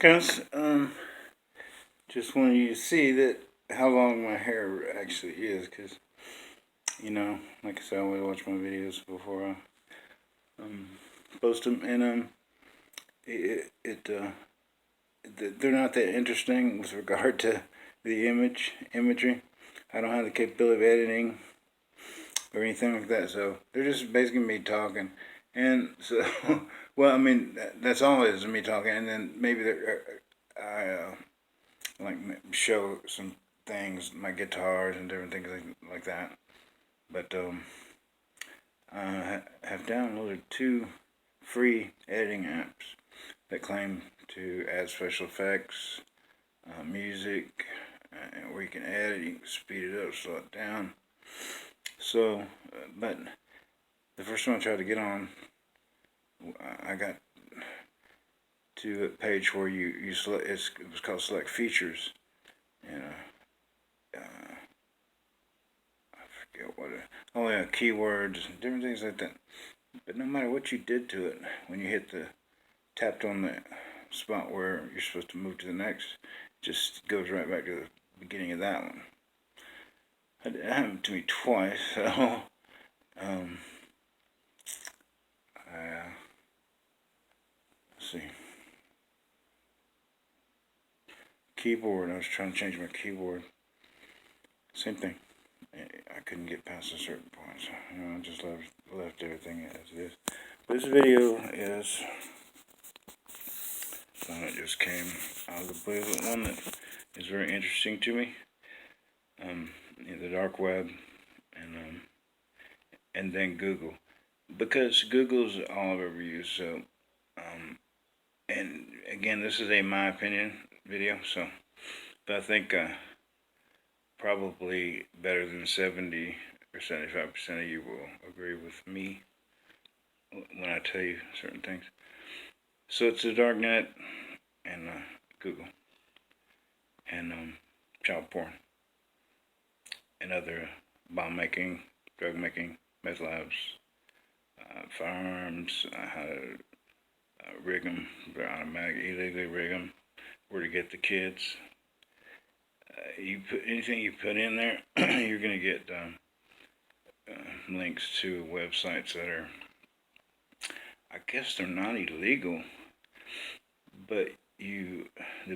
Guys, just wanted you to see that how long my hair actually is, because like I said, I always watch my videos before I post them, and they're not that interesting with regard to the imagery. I don't have the capability of editing or anything like that, so they're just basically me talking, and so well, I mean that's all it is, me talking, and then maybe I like show some things, my guitars and different things like that. But I have downloaded two free editing apps that claim to add special effects, music, where you can edit, you can speed it up, slow it down. So, but the first one I tried to get on, I got to a page where you select. It was called Select Features, and I forget what oh yeah, keywords, different things like that. But no matter what you did to it, when you tapped on the spot where you're supposed to move to the next, it just goes right back to the beginning of that one. It happened to me twice, so um, let's see. Keyboard. I was trying to change my keyboard. Same thing. I couldn't get past a certain point, so I just left everything as it is. This video is one that just came out of the blue, but one that is very interesting to me. The dark web, and then Google, because Google's all I've ever used. So, and again, this is a my opinion video. So, but I think probably better than 70 or 75% of you will agree with me when I tell you certain things. So it's the darknet and Google and child porn and other bomb making, drug making, meth labs, firearms, how to rig them, they're automatic, illegally rig them, where to get the kids. You put anything you put in there, you're gonna get links to websites that are, I guess they're not illegal, but the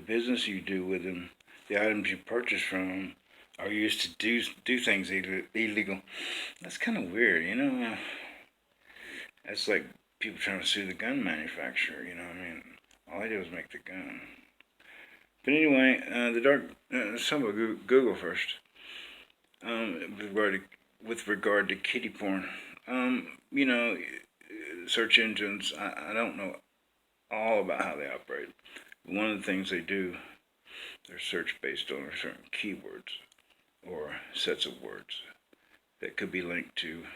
business you do with them, the items you purchase from them, are used to do things illegal. That's kind of weird, That's like people trying to sue the gun manufacturer. I mean, all I did was make the gun. But anyway, let's talk about Google first. With regard to kiddie porn, search engines. I don't know all about how they operate. One of the things they do, they're search based on certain keywords or sets of words that could be linked to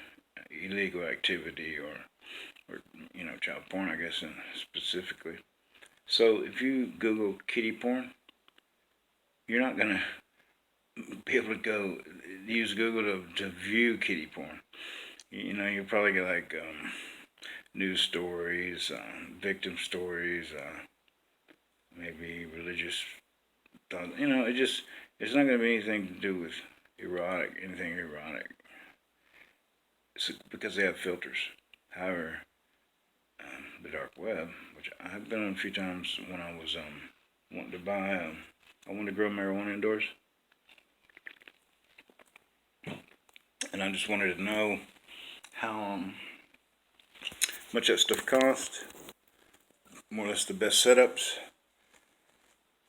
illegal activity or child porn, I guess, specifically. So if you Google kiddie porn, you're not gonna be able to go use Google to view kiddie porn. You'll probably get like news stories, victim stories, maybe religious thoughts. It's not gonna be anything to do with anything erotic, because they have filters. However, the dark web, which I've been on a few times when I was wanting to buy, I wanted to grow marijuana indoors, and I just wanted to know how much that stuff cost, more or less the best setups,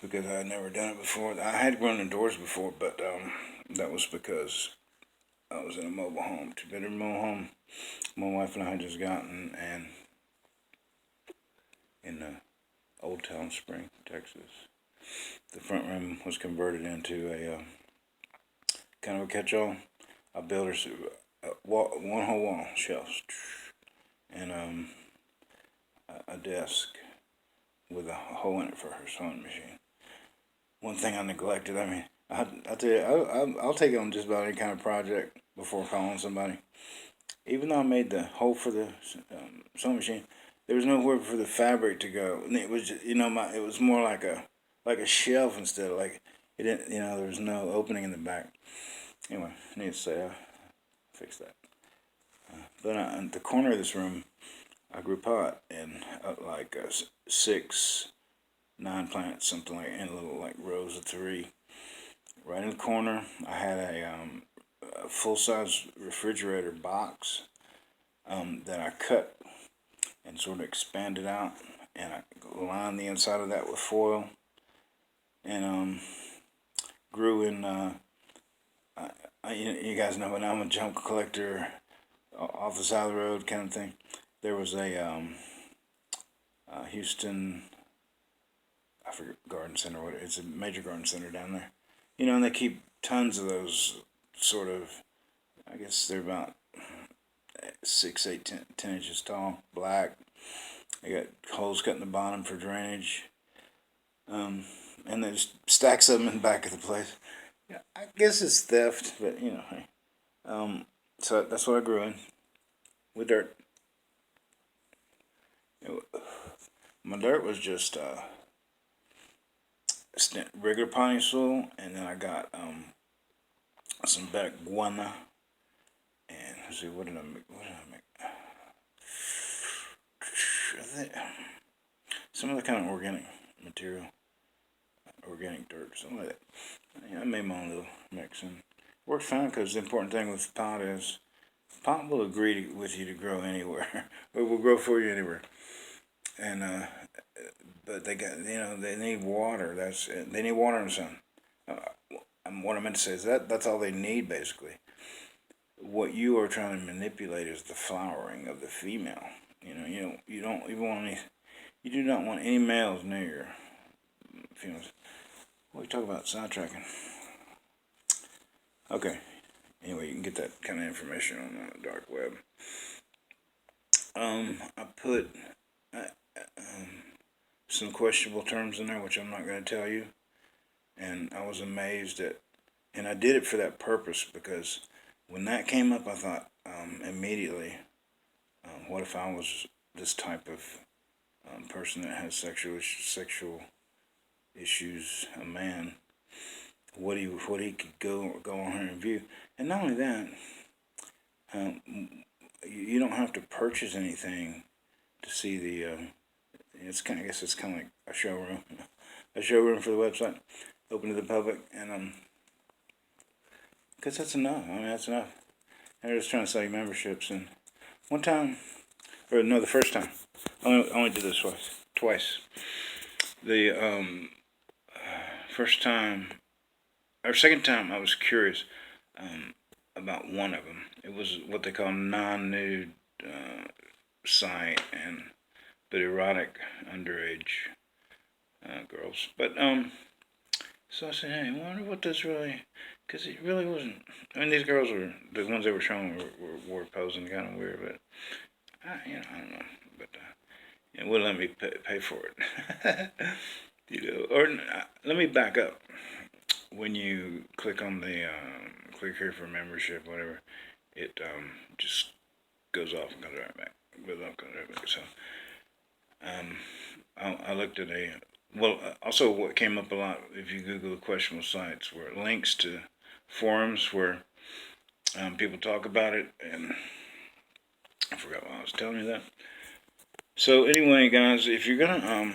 because I had never done it before. I had grown indoors before, but that was because I was in a mobile home, 2-bedroom mobile home. My wife and I had just gotten, and in Old Town Spring, Texas, the front room was converted into a kind of a catch-all. I built her one whole wall, shelves, and a desk with a hole in it for her sewing machine. One thing I neglected, I mean, I tell you, I'll take on just about any kind of project before calling somebody. Even though I made the hole for the sewing machine, there was nowhere for the fabric to go, and it was just, it was more like a shelf instead of like it didn't, there was no opening in the back. Anyway, I need to say fix that. But in the corner of this room, I grew pot and like 6, 9 plants, something like in little like rows of 3. Right in the corner, I had a full-size refrigerator box that I cut and sort of expanded out, and I lined the inside of that with foil, and grew in. You guys know when I'm a junk collector off the side of the road kind of thing. There was a Houston, I forget, garden center. What it's a major garden center down there. And they keep tons of those sort of. I guess they're about 6, 8, 10 inches tall, black. They got holes cut in the bottom for drainage. And there's stacks of them in the back of the place. Yeah, I guess it's theft, but hey. So that's what I grew in with dirt. My dirt was just regular potting soil, and then I got some back guana. And let's see, what did I make? Some other kind of organic material, organic dirt, something like that. I made my own little mix, and worked fine because the important thing with pot is pot will agree with you to grow anywhere. It will grow for you anywhere. And but they got they need water. They need water in the sun. What I meant to say is that's all they need basically. What you are trying to manipulate is the flowering of the female. You don't even want any. You do not want any males near your females. What are you talking about? Sidetracking. Okay. Anyway, you can get that kind of information on the dark web. I put some questionable terms in there, which I'm not going to tell you. And I was amazed and I did it for that purpose because when that came up, I thought immediately, what if I was this type of person that has sexual issues, a man? What he could go on here and view, and not only that, you don't have to purchase anything to see the. I guess it's kind of like a showroom for the website, open to the public, and because that's enough. I mean, that's enough. And they're just trying to sell you memberships. And one time, or no, the first time, I only did this twice. The first time or second time, I was curious about one of them. It was what they call non-nude site, but erotic underage girls. But so I said, hey, I wonder what this really, because it really wasn't. I mean, these girls the ones they were showing were posing kind of weird, but I don't know, but it wouldn't let me pay for it. Or let me back up. When you click on the click here for membership, whatever, it just goes off and comes right back. So I looked at also what came up a lot if you Google the questionable sites were links to forums where people talk about it, and I forgot why I was telling you that. So anyway, guys, if you're gonna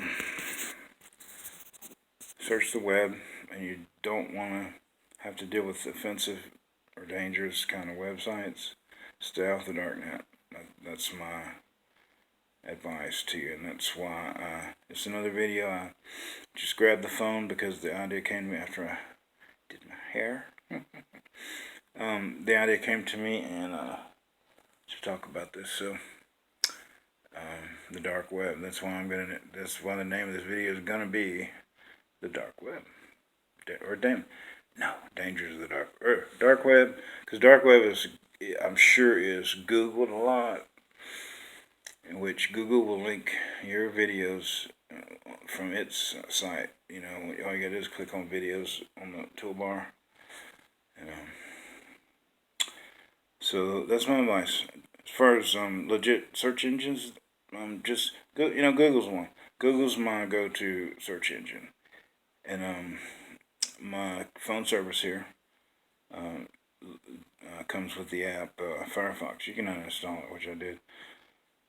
search the web and you don't want to have to deal with offensive or dangerous kind of websites, stay off the darknet. That's my advice to you, and that's why it's another video. I just grabbed the phone because the idea came to me after I did my hair. The idea came to me, and to talk about this. So the dark web. That's why the name of this video is gonna be the dark web, dangers of the dark web, because dark web I'm sure is Googled a lot, in which Google will link your videos from its site. All you gotta do is click on videos on the toolbar. So that's my advice. As far as legit search engines, just go. Google's one. Google's my go-to search engine, and my phone service here comes with the app Firefox. You can uninstall it, which I did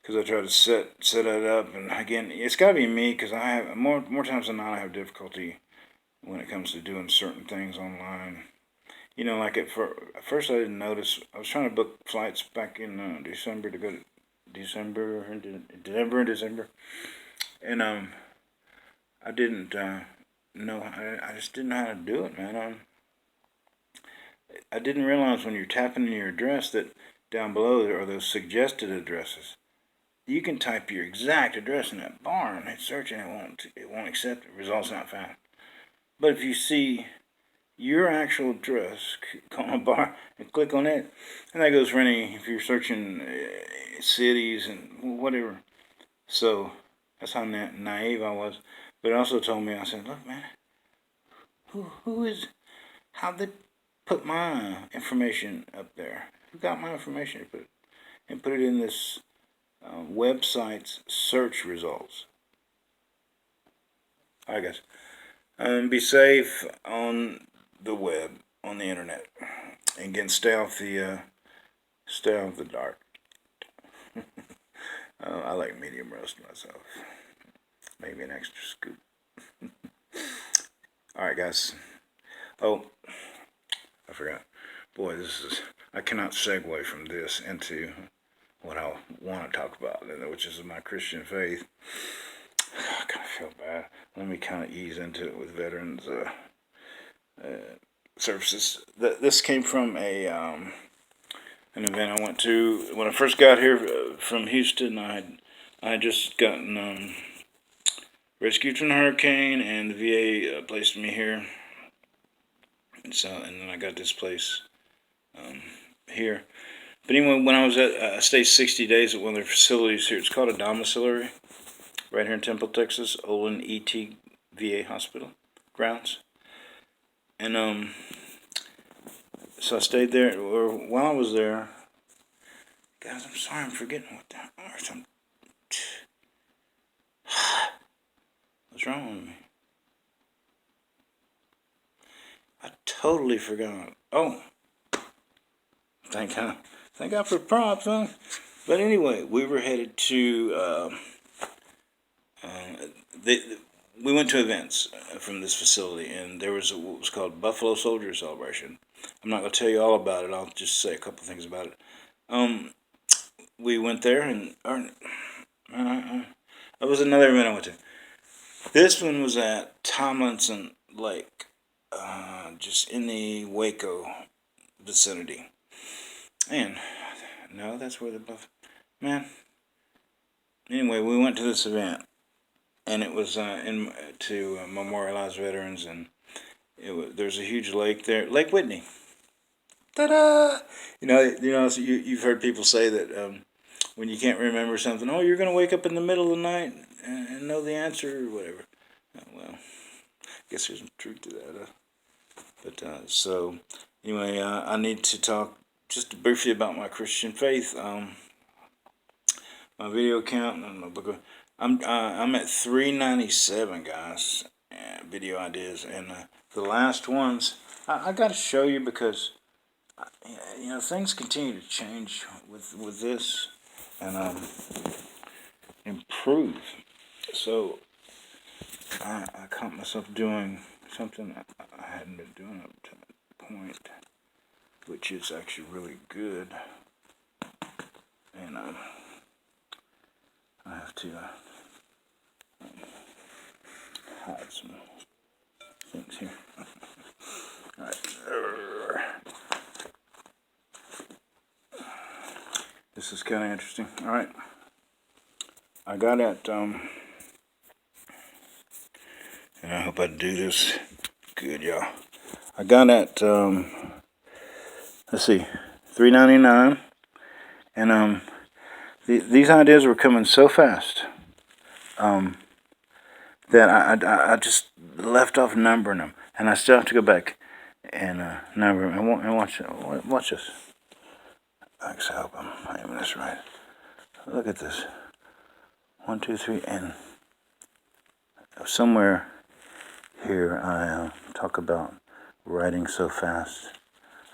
because I tried to set it up, and again, it's got to be me because I have more times than not I have difficulty when it comes to doing certain things online. Like at first I didn't notice. I was trying to book flights back in December to go to December, and I didn't know. I just didn't know how to do it, man. I didn't realize when you're tapping in your address that down below there are those suggested addresses. You can type your exact address in that bar and hit search, and it won't accept it. Results not found. But if you see your actual address on a bar and click on it, and that goes for if you're searching cities and whatever. So that's how naive I was. But it also told me, I said, look, man, how'd they put my information up there? Who got my information and put it in this website's search results? I guess. Be safe on the web, on the internet. And again, stay off the dark. I like medium roast myself. Maybe an extra scoop. Alright, guys. Oh, I forgot. Boy, I cannot segue from this into what I want to talk about, which is my Christian faith. I kind of feel bad. Let me kind of ease into it with veterans services. This came from an event I went to when I first got here from Houston. I had just gotten rescued from the hurricane, and the VA placed me here. And then I got this place here. But anyway, when I was I stayed 60 days at one of their facilities here. It's called a domiciliary, right here in Temple, Texas, Olin E.T. VA Hospital grounds. And so I stayed there. Or while I was there, guys, I'm sorry, I'm forgetting what that was. What's wrong with me? I totally forgot. Oh, thank God for props, huh? But anyway, we were headed to. We went to events from this facility, and there was what was called Buffalo Soldier Celebration. I'm not going to tell you all about it. I'll just say a couple things about it. We went there, and that was another event I went to. This one was at Tomlinson Lake, just in the Waco vicinity. And no, that's where man. Anyway, we went to this event, and it was to memorialize veterans, and there's a huge lake there, Lake Whitney. Ta-da! So you've heard people say that when you can't remember something, oh, you're gonna wake up in the middle of the night and know the answer or whatever. Well, I guess there's some truth to that. But so anyway, I need to talk just briefly about my Christian faith. My video count and my book. I'm at 397, guys. Video ideas, and the last ones I got to show you because things continue to change with this and improve. So I caught myself doing something I hadn't been doing up to that point, which is actually really good, and I have to hide some things here. Alright. This is kind of interesting. Alright. I got at, and I hope I do this good, y'all. I got at, let's see, $3.99, and these ideas were coming so fast that I just left off numbering them, and I still have to go back and number them and watch this. I hope I'm aiming this right. Look at this. 1, 2, 3, and somewhere here I talk about writing so fast.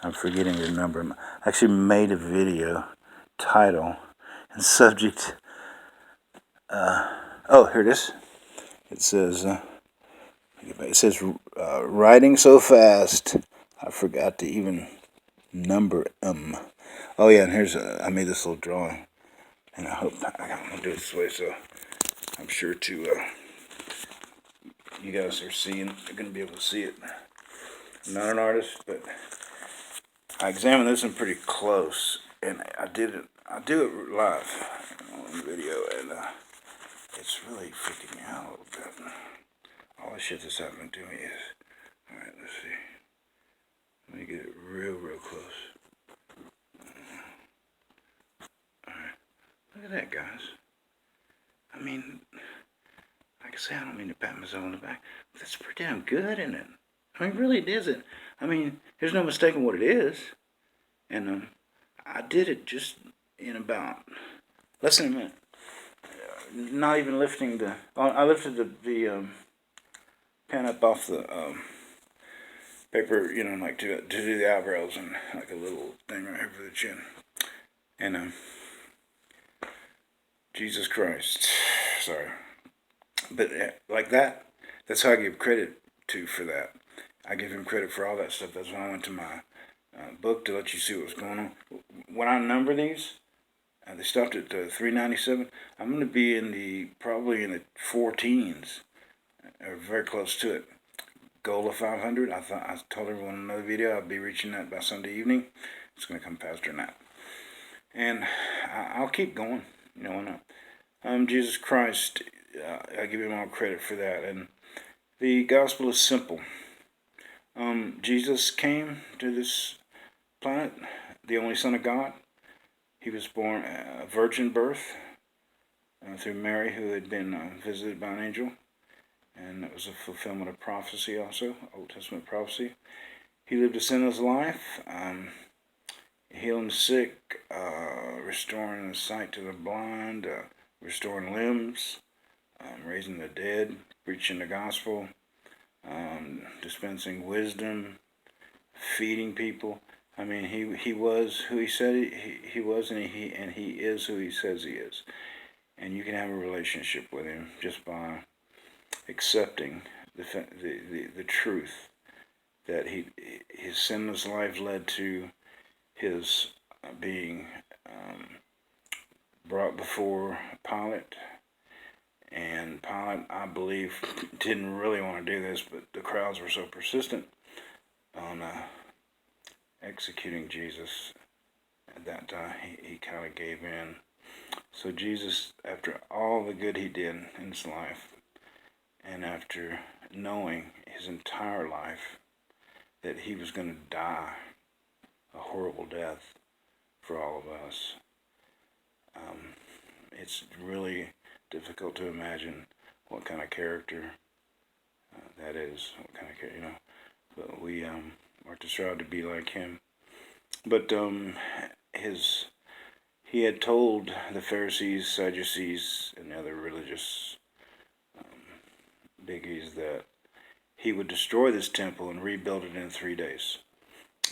I'm forgetting the number. I actually made a video, title, and subject. Oh, here it is. It says, writing so fast, I forgot to even number them. Oh yeah, and here's, I made this little drawing. And I hope, I'm going to do it this way, so I'm sure you guys are seeing, you're going to be able to see it. I'm not an artist, but I examined this one pretty close, and I do it live on video, and it's really freaking me out a little bit. All the shit that's happening to me is, alright, let's see. Let me get it real close. Alright, look at that, guys. I mean, like I say, I don't mean to pat myself on the back, but that's pretty damn good, isn't it? I mean, really, it isn't. I mean, there's no mistaking what it is. And I did it just in about less than a minute. Not even lifting the... I lifted the pen up off the paper, you know, like to do the eyebrows and like a little thing right here for the chin. And Jesus Christ. Sorry. But like that, that's how I give credit to for that. I give him credit for all that stuff. That's why I went to my book to let you see what was going on. When I number these, they stopped at 397. I'm going to be probably in the 14s, or very close to it. Goal of 500. I told everyone in another video I'd be reaching that by Sunday evening. It's going to come faster than that. And I'll keep going. You know, why not? Jesus Christ, I give him all credit for that. And the gospel is simple. Jesus came to this planet, the only Son of God. He was born a virgin birth through Mary, who had been visited by an angel. And it was a fulfillment of prophecy also, Old Testament prophecy. He lived a sinless life, healing the sick, restoring the sight to the blind, restoring limbs, raising the dead, preaching the gospel, dispensing wisdom, feeding people. I mean, he was who he said he was, and he is who he says he is. And you can have a relationship with him just by accepting the truth that his sinless life led to his being brought before Pilate. And Pilate, I believe, didn't really want to do this, but the crowds were so persistent on executing Jesus at that time, he kind of gave in. So Jesus, after all the good he did in his life, and after knowing his entire life that he was going to die a horrible death for all of us, it's really difficult to imagine what kind of character that is, what kind of character, you know. But we are to strive to be like him. But he had told the Pharisees, Sadducees, and other religious biggies that he would destroy this temple and rebuild it in 3 days.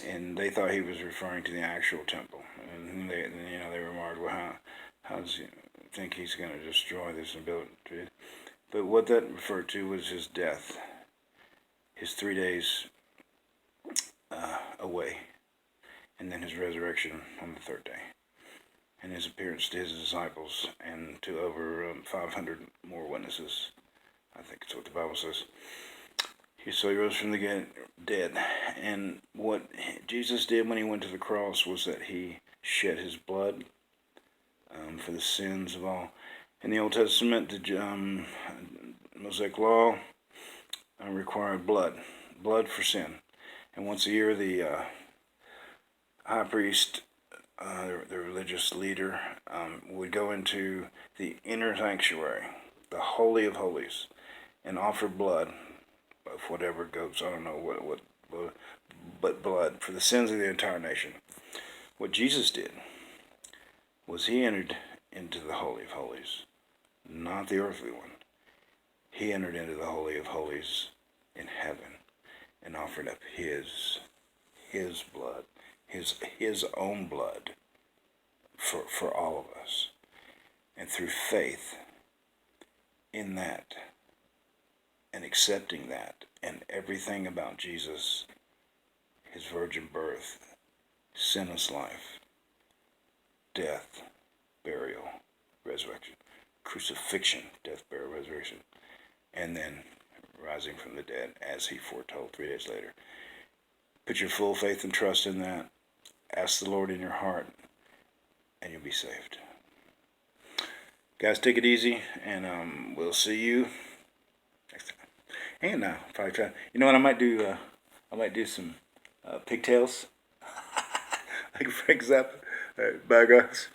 And they thought he was referring to the actual temple. And they remarked, well, how does he think he's going to destroy this and build it? But what that referred to was his death, his 3 days away, and then his resurrection on the third day, and his appearance to his disciples and to over 500 more witnesses. I think it's what the Bible says. So he rose from the dead, and what Jesus did when he went to the cross was that he shed his blood for the sins of all. In the Old Testament, the Mosaic Law required blood for sin. And once a year, the high priest, the religious leader, would go into the inner sanctuary, the Holy of Holies, and offer blood of whatever goats, I don't know what, but blood for the sins of the entire nation. What Jesus did was he entered into the Holy of Holies not the earthly one. He entered into the Holy of Holies in heaven and offered up his blood, his own blood for all of us. And through faith in that and accepting that and everything about Jesus, his virgin birth, sinless life, death, burial, resurrection, crucifixion, death, burial, resurrection, and then rising from the dead as he foretold 3 days later. Put your full faith and trust in that. Ask the Lord in your heart, and you'll be saved. Guys, take it easy, and we'll see you next time. And probably try. You know what I might do? I might do some pigtails, like Frank Zappa. All right, bye, guys.